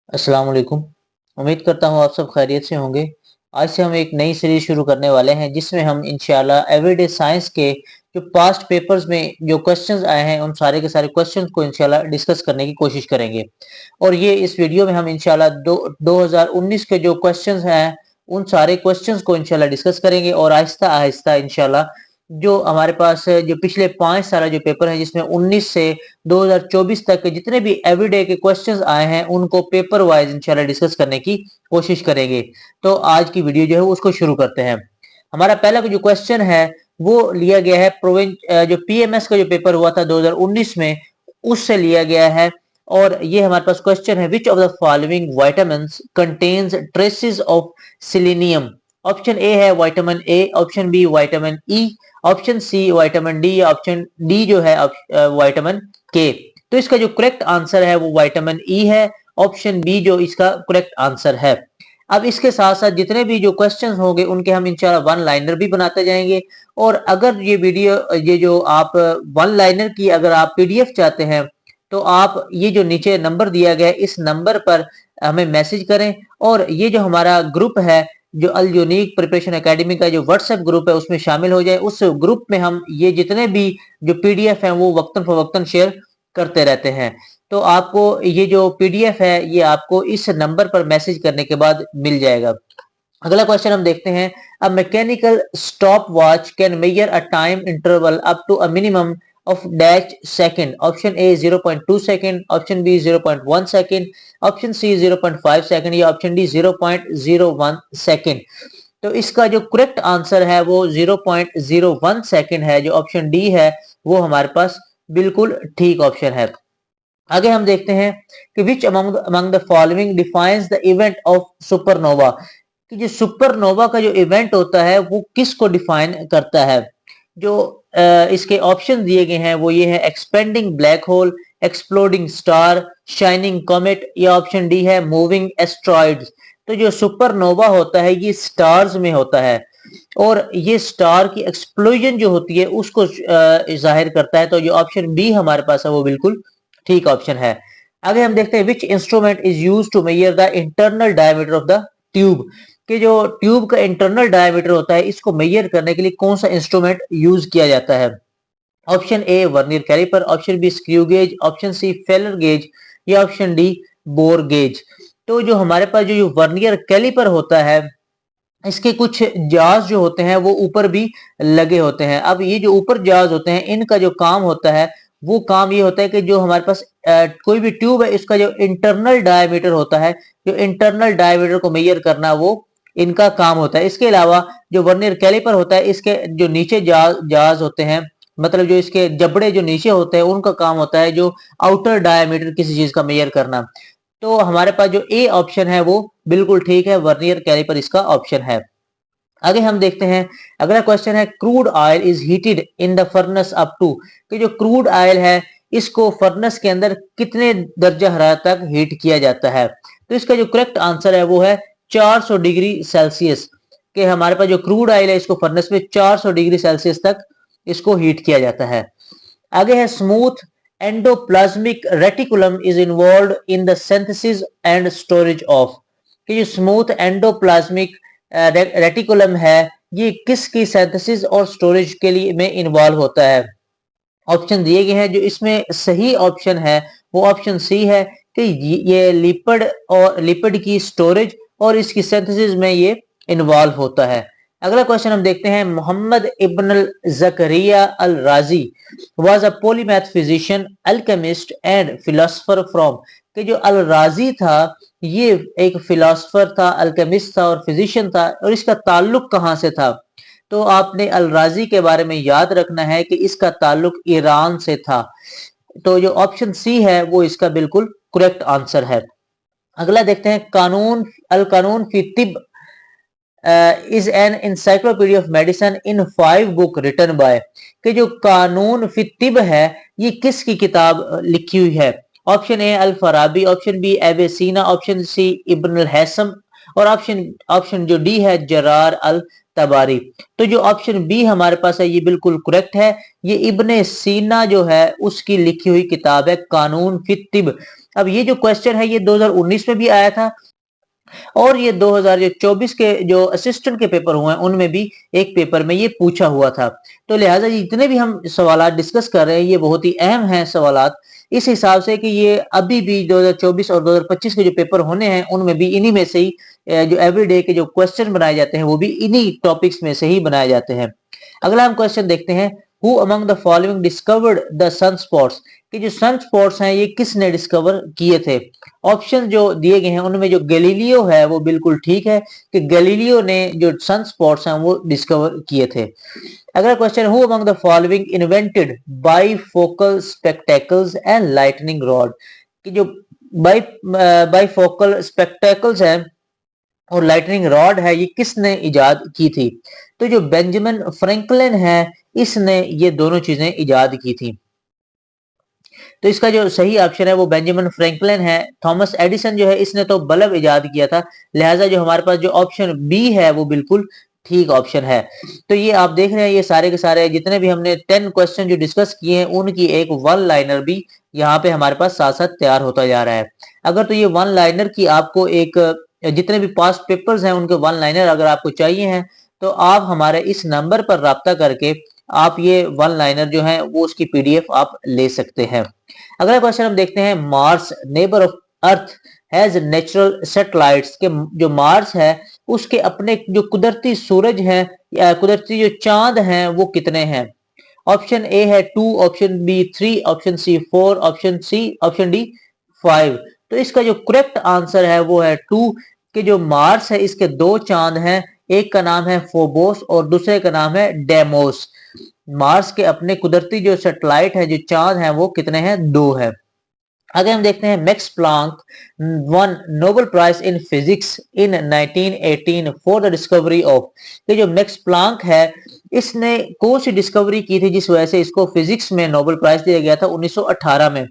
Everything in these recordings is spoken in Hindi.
अस्सलाम वालेकुम। उम्मीद करता हूँ आप सब खैरियत से होंगे। आज से हम एक नई सीरीज शुरू करने वाले हैं जिसमें हम इंशाल्लाह एवरीडे साइंस के जो पास्ट पेपर्स में जो क्वेश्चंस आए हैं उन सारे के सारे क्वेश्चंस को इंशाल्लाह डिस्कस करने की कोशिश करेंगे। और ये इस वीडियो में हम इंशाल्लाह 2019 के जो क्वेश्चंस हैं उन सारे क्वेश्चंस को इंशाल्लाह डिस्कस करेंगे और आहिस्ता आहिस्ता इंशाल्लाह जो हमारे पास जो पिछले 5 साल जो पेपर है जिसमें 19 से 2024 तक के जितने भी एवरीडे के क्वेश्चंस आए हैं उनको पेपर वाइज इंशाल्लाह डिस्कस करने की कोशिश करेंगे। तो आज की वीडियो जो है उसको शुरू करते हैं। हमारा पहला जो क्वेश्चन है वो लिया गया है जो पीएमएस का जो पेपर हुआ था 2019 में उससे लिया गया है। और ये हमारे पास क्वेश्चन है, which of the following vitamins contains traces of selenium. Option A है vitamin A, option B vitamin E, option C vitamin D, option D जो है विटामिन के। तो इसका जो करेक्ट आंसर है वो विटामिन ई है, ऑप्शन बी जो इसका करेक्ट आंसर है। अब इसके साथ साथ जितने भी जो क्वेश्चंस होंगे उनके हम इंशाल्लाह वन लाइनर भी बनाते जाएंगे। और अगर ये वीडियो ये जो आप वन लाइनर की अगर आप पीडीएफ चाहते हैं तो आप ये जो नीचे नंबर दिया गया है इस नंबर पर हमें मैसेज करें। और ये जो हमारा ग्रुप है जो अल यूनिक प्रिपरेशन एकेडमी का जो व्हाट्सएप ग्रुप है उसमें शामिल हो जाए। उस ग्रुप में हम ये जितने भी जो पीडीएफ हैं वो वक्तन फवक्तन शेयर करते रहते हैं। तो आपको ये जो पीडीएफ है ये आपको इस नंबर पर मैसेज करने के बाद मिल जाएगा। अगला क्वेश्चन हम देखते हैं, a mechanical stopwatch can measure a time interval up to a minimum of dash second. Option A 0.2 second, option B 0.1 second, option C 0.5 second या option D 0.01 second। तो इसका जो करेक्ट आंसर है वो 0.01 सेकंड है। जो ऑप्शन डी है वो हमारे पास बिल्कुल ठीक ऑप्शन है। आगे हम देखते हैं कि विच among the following defines the event of supernova. कि जो सुपरनोवा का जो इवेंट होता है वो किसको डिफाइन करता है। जो इसके ऑप्शन दिए गए हैं वो ये है, expanding black hole, exploding star, shining comet या ऑप्शन डी है मूविंग एस्ट्रॉइड्स। तो जो सुपरनोवा होता है ये स्टार्स में होता है और ये स्टार की एक्सप्लोजन जो होती है उसको जाहिर करता है। तो जो ऑप्शन बी हमारे पास है वो बिल्कुल ठीक ऑप्शन है। आगे हम देखते हैं, which instrument is use to measure the internal diameter of the tube. कि जो ट्यूब का इंटरनल डायमीटर होता है इसको मेजर करने के लिए कौन सा इंस्ट्रूमेंट यूज किया जाता है। Option A vernier calliper, option B screw gauge, option C feeler gauge या ऑप्शन डी बोर गेज। तो जो हमारे पास जो वर्नियर कैलिपर होता है इसके कुछ जाज जो होते हैं वो ऊपर भी लगे होते हैं। अब ये जो ऊपर जाज होते हैं इनका जो काम होता है वो काम ये होता है कि जो हमारे पास कोई भी ट्यूब है इसका जो इंटरनल डायमीटर होता है, जो इंटरनल डायमीटर को मेजर करना वो इनका काम होता है। इसके अलावा जो वर्नियर कैलिपर होता है इसके जो नीचे जाज होते हैं, मतलब जो इसके जबड़े जो नीचे होते हैं उनका काम होता है जो आउटर डायमीटर किसी चीज का मेजर करना। तो हमारे पास जो ए ऑप्शन है वो बिल्कुल ठीक है, वर्नियर कैलिपर इसका ऑप्शन है। आगे हम देखते हैं, अगला क्वेश्चन है, crude oil is heated in the furnace up to. कि जो क्रूड ऑयल है इसको फर्नेस के अंदर कितने दर्जा हरारत तक हीट किया जाता है। तो इसका जो करेक्ट आंसर है वो है 400 डिग्री सेल्सियस। कि हमारे पास जो क्रूड ऑयल है इसको फर्नेस में 400 डिग्री सेल्सियस तक इसको हीट किया जाता है। आगे है, smooth endoplasmic reticulum is involve in the synthesis and storage of. कि जो स्मूथ एंडोप्लाज्मिक रेटिकुलम है ये किसकी सिंथेसिस और स्टोरेज के लिए में इन्वॉल्व होता है। ऑप्शन दिए गए हैं, जो इसमें सही ऑप्शन है वो ऑप्शन सी है कि ये लिपिड की स्टोरेज और इसकी सिंथेसिस में ये इन्वॉल्व होता है। अगला क्वेश्चन हम देखते हैं, मोहम्मद इब्न जकरिया अल राजी was a polymath physician, alchemist and philosopher from. कि जो अल राजी था ये एक फिलोसोफर था, अल्केमिस्ट था और फिजिशियन था। और इसका ताल्लुक कहां से था। तो आपने अल राजी के बारे में याद रखना है कि इसका ताल्लुक ईरान से था। तो जो ऑप्शन सी है वो इसका बिल्कुल करेक्ट आंसर है। अगला देखते हैं, कानून अल कानून फी तिब is an encyclopedia of medicine in 5 book written by. कि जो कानून फी तिब है ये किसकी किताब लिखी हुई है। Option A Al Farabi, option B Ibn Sina, option C इब्न अल हैसम और ऑप्शन जो डी है जरार अल तबारी। तो जो ऑप्शन बी हमारे पास है ये बिल्कुल करेक्ट है। ये इब्ने सीना जो है उसकी लिखी हुई किताब है कानून फी तिब। अब ये जो क्वेश्चन है ये 2019 में भी आया था और ये 2024 के जो असिस्टेंट के पेपर हुए हैं उनमें भी एक पेपर में ये पूछा हुआ था। तो लिहाजा जितने भी हम सवालात डिस्कस कर रहे हैं ये बहुत ही अहम हैं सवालात, इस हिसाब से कि ये अभी भी 2024 और 2025 के जो पेपर होने हैं उनमें भी इन्हीं में से ही जो एवरीडे के जो क्वेश्चन बनाए जाते हैं वो भी इन्हीं टॉपिक्स में से ही बनाए जाते हैं। अगला हम क्वेश्चन देखते हैं, who among the following discovered the sunspots, कि जो सन स्पॉट्स हैं ये किसने डिस्कवर किए थे। ऑप्शन जो दिए गए हैं उनमें जो गैलीलियो है वो बिल्कुल ठीक है कि गैलीलियो ने जो सन स्पॉट्स हैं वो डिस्कवर किए थे। अगला question, who among the following invented bifocal spectacles and lightning rod, कि जो बाइफोकल स्पेक्टेकल्स हैं और लाइटनिंग रॉड है ये किसने इजाद की थी। तो जो बेंजामिन फ्रैंकलिन है इसने ये दोनों चीजें इजाद की थी। तो इसका जो सही ऑप्शन है वो बेंजामिन फ्रैंकलिन है। थॉमस एडिसन जो है इसने तो बल्ब इजाद किया था, लिहाजा जो हमारे पास जो ऑप्शन बी है वो बिल्कुल ठीक ऑप्शन है। तो ये आप देख रहे हैं ये सारे के सारे जितने भी हमने 10 क्वेश्चन जो डिस्कस किए हैं उनकी एक वन लाइनर भी यहाँ पे हमारे पास साथ साथ तैयार होता जा रहा है। अगर तो ये वन लाइनर की आपको एक जितने भी पास्ट पेपर्स हैं उनके वन लाइनर अगर आपको चाहिए हैं तो आप हमारे इस नंबर पर राब्ता करके आप ये वन लाइनर जो है वो उसकी पीडीएफ आप ले सकते हैं। अगला क्वेश्चन हम देखते हैं, Mars neighbour of earth has natural satellites, के जो मार्स है उसके अपने जो कुदरती सूरज हैं या कुदरती जो चांद हैं वो कितने हैं। ऑप्शन ए है 2, option B 3, option C 4, option D 5। तो इसका जो करेक्ट आंसर है वो है 2, कि जो मार्स है इसके दो चांद हैं, एक का नाम है फोबोस और दूसरे का नाम है डेमोस। मार्स के अपने कुदरती जो सैटेलाइट है जो चांद हैं वो कितने हैं, 2 है। आगे हम देखते हैं, Max Planck won Nobel prize in physics in 1918 for the discovery of, ये जो मैक्स प्लांक है इसने कौन सी डिस्कवरी की थी जिस वजह से इसको फिजिक्स में नोबेल प्राइज दिया गया था 1918 में।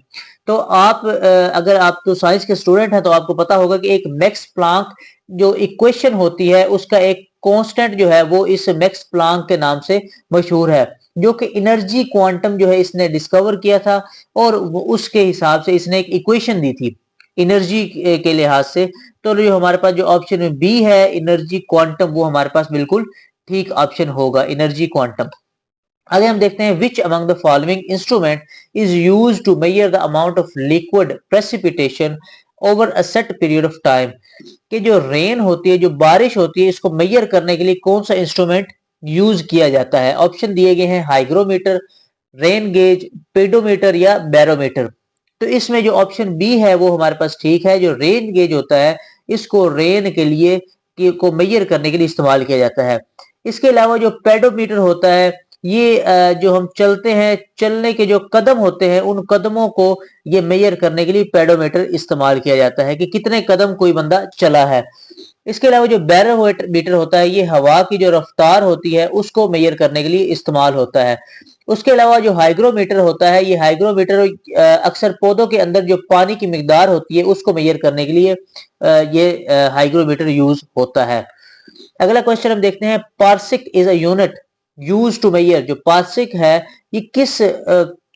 तो आप अगर आप तो साइंस के स्टूडेंट हैं तो आपको पता होगा कि एक मैक्स प्लांक जो इक्वेशन होती है उसका एक कांस्टेंट जो है वो इस मैक्स प्लांक के नाम से मशहूर है, जो कि एनर्जी क्वांटम जो है इसने डिस्कवर किया था और उसके हिसाब से इसने एक इक्वेशन दी थी एनर्जी के लिहाज से। तो जो हमारे पास जो ऑप्शन बी है एनर्जी क्वांटम वो हमारे पास बिल्कुल ठीक ऑप्शन होगा, एनर्जी क्वांटम। आगे हम देखते हैं, which among the following instrument is used to measure the amount of liquid precipitation over a set period of time, कि जो रेन होती है जो बारिश होती है इसको मेजर करने के लिए कौन सा इंस्ट्रूमेंट यूज किया जाता है। ऑप्शन दिए गए हैं हाइग्रोमीटर, रेन गेज, पेडोमीटर या बैरोमीटर। तो इसमें जो ऑप्शन बी है वो हमारे पास ठीक है, जो रेन गेज होता है इसको रेन के लिए को मेजर करने के लिए इस्तेमाल किया जाता है। इसके अलावा जो पेडोमीटर होता है ये जो हम चलते हैं चलने के जो कदम होते हैं उन कदमों को ये मेजर करने के लिए पेडोमीटर इस्तेमाल किया जाता है कि कितने कदम कोई बंदा चला है। इसके अलावा जो बैरोमीटर होता है ये हवा की जो रफ्तार होती है उसको मेजर करने के लिए इस्तेमाल होता है। उसके अलावा जो हाइग्रोमीटर होता है ये हाइग्रोमीटर अक्सर पौधों के अंदर जो पानी की मिकदार होती है उसको मेजर करने के लिए ये हाइग्रोमीटर यूज होता है। अगला क्वेश्चन हम देखते हैं, parsec is a unit use to measure, जो पार्सिक है ये किस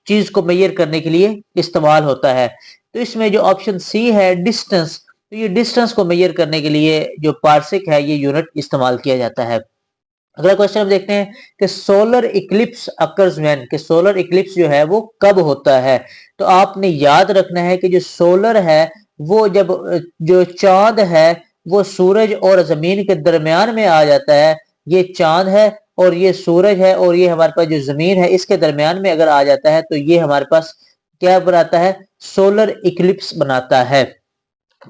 चीज को मेजर करने के लिए इस्तेमाल होता है। तो इसमें जो ऑप्शन सी है डिस्टेंस, तो ये डिस्टेंस को मेजर करने के लिए जो पार्सिक है ये यूनिट इस्तेमाल किया जाता है। अगला क्वेश्चन हम देखते हैं कि सोलर इक्लिप्स अकर्स व्हेन, कि सोलर इक्लिप्स जो है वो कब होता है। तो आपने याद रखना है कि जो सोलर है वो जब जो चांद है वो सूरज और जमीन के दरमियान में आ जाता है, ये चांद है और ये सूरज है और ये हमारे पास जो जमीन है इसके दरमियान में अगर आ जाता है तो ये हमारे पास क्या बनाता है, सोलर इक्लिप्स बनाता है।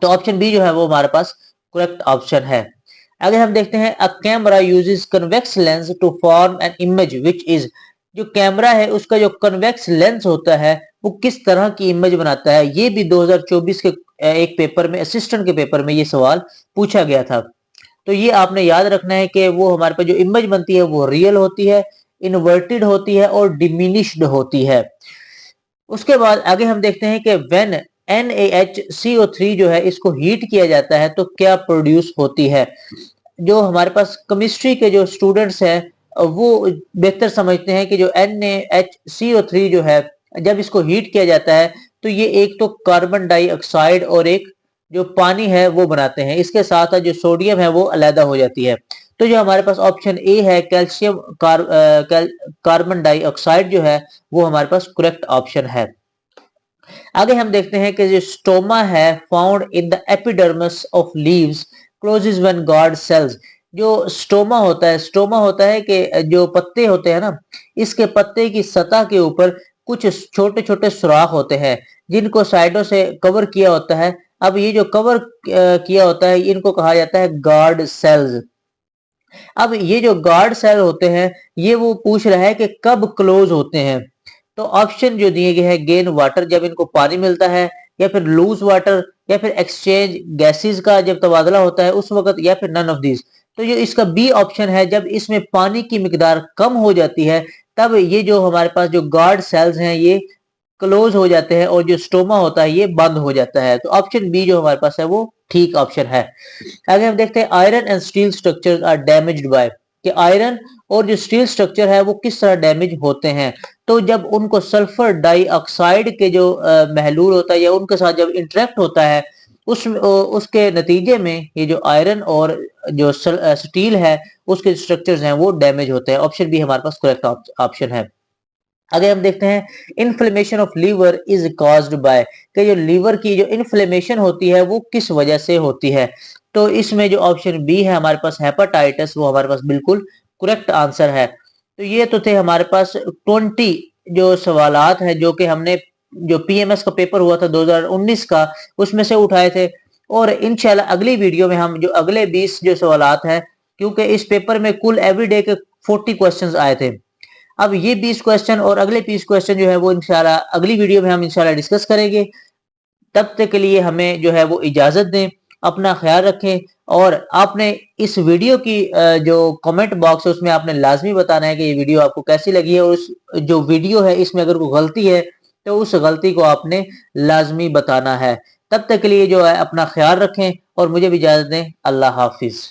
तो ऑप्शन बी जो है वो हमारे पास करेक्ट ऑप्शन है। आगे हम देखते हैं, a camera uses convex lens to form an image which is, जो कैमरा है उसका जो कन्वेक्स लेंस होता है वो किस तरह की इमेज बनाता है। ये भी 2024 के एक पेपर में असिस्टेंट के पेपर में ये सवाल पूछा गया था। तो ये आपने याद रखना है कि वो हमारे पास जो इमेज बनती है वो रियल होती है, इन्वर्टेड होती है और डिमिनिश्ड होती है। उसके बाद आगे हम देखते हैं कि व्हेन NaHCO3 जो है इसको हीट किया जाता है तो क्या प्रोड्यूस होती है। जो हमारे पास केमिस्ट्री के जो स्टूडेंट्स हैं वो बेहतर समझते हैं कि जो NaHCO3 जो है जब इसको हीट किया जाता है तो ये एक तो कार्बन डाइऑक्साइड और एक जो पानी है वो बनाते हैं, इसके साथ साथ जो सोडियम है वो अलग हो जाती है। तो जो हमारे पास ऑप्शन ए है कैल्शियम कार्बन डाइऑक्साइड जो है वो हमारे पास करेक्ट ऑप्शन है। आगे हम देखते हैं कि जो स्टोमा है found in the epidermis of leaves closes when guard cells. जो स्टोमा होता है कि जो पत्ते होते हैं ना, इसके पत्ते की सतह के ऊपर कुछ छोटे छोटे सुराख होते हैं जिनको साइडों से कवर किया होता है। अब ये जो कवर किया होता है इनको कहा जाता है गार्ड सेल्स। अब ये जो गार्ड सेल होते हैं ये वो पूछ रहा है कि कब क्लोज होते हैं। तो ऑप्शन जो दिए गए हैं गेन वाटर जब इनको पानी मिलता है, या फिर लूज वाटर, या फिर एक्सचेंज गैसेस का जब तबादला होता है उस वक्त, या फिर नन ऑफ दिस। तो ये इसका बी ऑप्शन है जब इसमें पानी की मिकदार कम हो जाती है तब ये जो हमारे पास जो गार्ड सेल्स हैं ये क्लोज हो जाते हैं और जो स्टोमा होता है ये बंद हो जाता है। तो ऑप्शन बी जो हमारे पास है वो ठीक ऑप्शन है। आगे हम देखते हैं iron and steel structures are damaged by, कि आयरन और जो स्टील स्ट्रक्चर है वो किस तरह डैमेज होते हैं। तो जब उनको सल्फर डाइऑक्साइड के जो महलूल होता है या उनके साथ जब इंटरेक्ट होता है उसके नतीजे में ये जो आयरन और जो स्टील है उसके स्ट्रक्चर्स हैं वो डैमेज होते हैं। ऑप्शन बी हमारे पास करेक्ट ऑप्शन है। आगे हम देखते हैं inflammation of liver is caused by, कि जो लीवर की जो इन्फ्लेमेशन होती है वो किस वजह से होती है। तो इसमें जो ऑप्शन बी है हमारे पास हेपाटाइटिस, वो हमारे पास बिल्कुल करेक्ट आंसर है। तो ये तो थे हमारे पास 20 जो सवालात हैं जो कि हमने जो पीएमएस का पेपर हुआ था 2019 का उसमें से उठाए थे। और इंशाल्लाह अगली वीडियो में हम जो अगले 20 जो सवालात हैं, क्योंकि इस पेपर में कुल एवरीडे के 40 क्वेश्चंस आए थे, अब ये 20 क्वेश्चन और अगले 20 क्वेश्चन जो है वो इंशाल्लाह अगली वीडियो में हम इंशाल्लाह डिस्कस करेंगे। तब तक के लिए हमें जो है वो इजाजत दें, अपना ख्याल रखें। और आपने इस वीडियो की जो कमेंट बॉक्स है उसमें आपने लाजमी बताना है कि ये वीडियो आपको कैसी लगी है, और उस जो वीडियो है इसमें अगर कोई गलती है तो उस गलती को आपने लाजमी बताना है। तब तक के लिए जो है अपना ख्याल रखें और मुझे भी इजाजत दें। अल्लाह हाफिज।